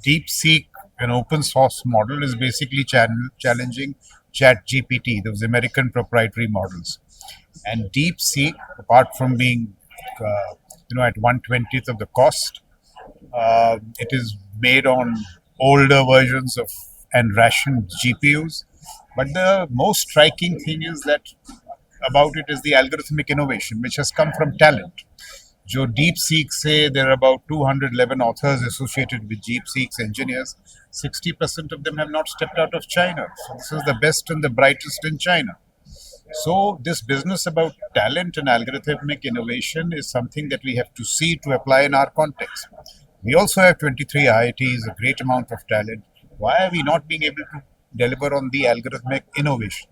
DeepSeek, an open source model, is basically challenging ChatGPT, those American proprietary models. And DeepSeek, apart from being at 1/20th of the cost, it is made on older versions of and rationed GPUs. But the most striking thing is that about it is the algorithmic innovation, which has come from talent. जो DeepSeek say there are about 211 authors associated with DeepSeek's engineers. 60% of them have not stepped out of China. So this is the best and the brightest in China. So this business about talent and algorithmic innovation is something that we have to see to apply in our context. We also have 23 IITs, a great amount of talent. Why are we not being able to deliver on the algorithmic innovation?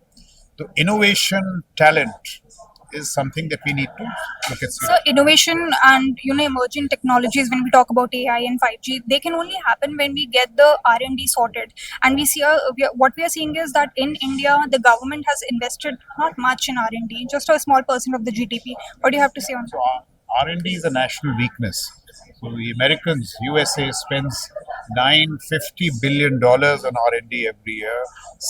So innovation, talent is something that we need to look at. So innovation and emerging technologies, when we talk about AI and 5G, they can only happen when we get the R&D sorted. And what we are seeing is that in India, the government has invested not much in R&D, just a small percent of the GDP. What do you have to say on So that? R&D is a national weakness. So the Americans, USA spends $950 billion on R&D every year.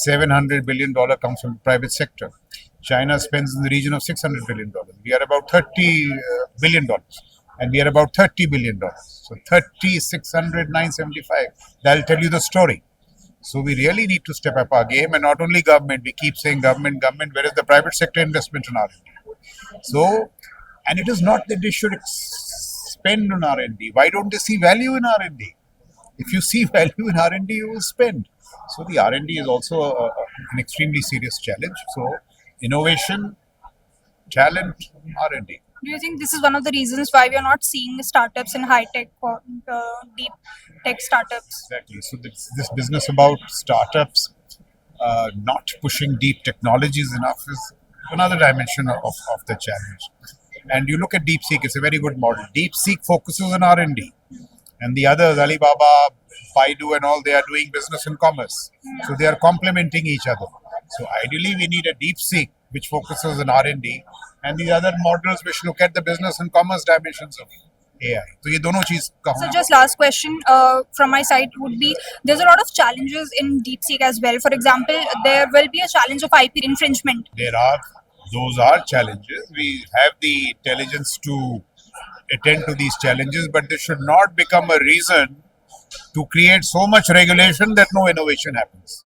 $700 billion comes from the private sector. China spends in the region of $600 billion. We are about $30 billion, and we are about $30 billion. So 30, 600, 975. That'll tell you the story. So we really need to step up our game, and not only government. We keep saying government, government. Where is the private sector investment in R&D? So, and it is not that they should spend on R&D. Why don't they see value in R&D? If you see value in R&D, you will spend. So the R&D is also an extremely serious challenge. So innovation, talent, R&D. Do you think this is one of the reasons why we are not seeing startups in high tech or deep tech startups? Exactly. So this business about startups not pushing deep technologies enough is another dimension of the challenge. And you look at DeepSeek; it's a very good model. DeepSeek focuses on R&D, and the others, Alibaba, Baidu, and all, they are doing business and commerce. So they are complementing each other. So ideally, we need a DeepSeek which focuses on R&D, and the other models which look at the business and commerce dimensions of AI. So ये दोनों चीज का So होना just last question from my side would be, there's a lot of challenges in DeepSeek as well. For example, there will be a challenge of IP infringement. Those are challenges. We have the intelligence to attend to these challenges, but this should not become a reason to create so much regulation that no innovation happens.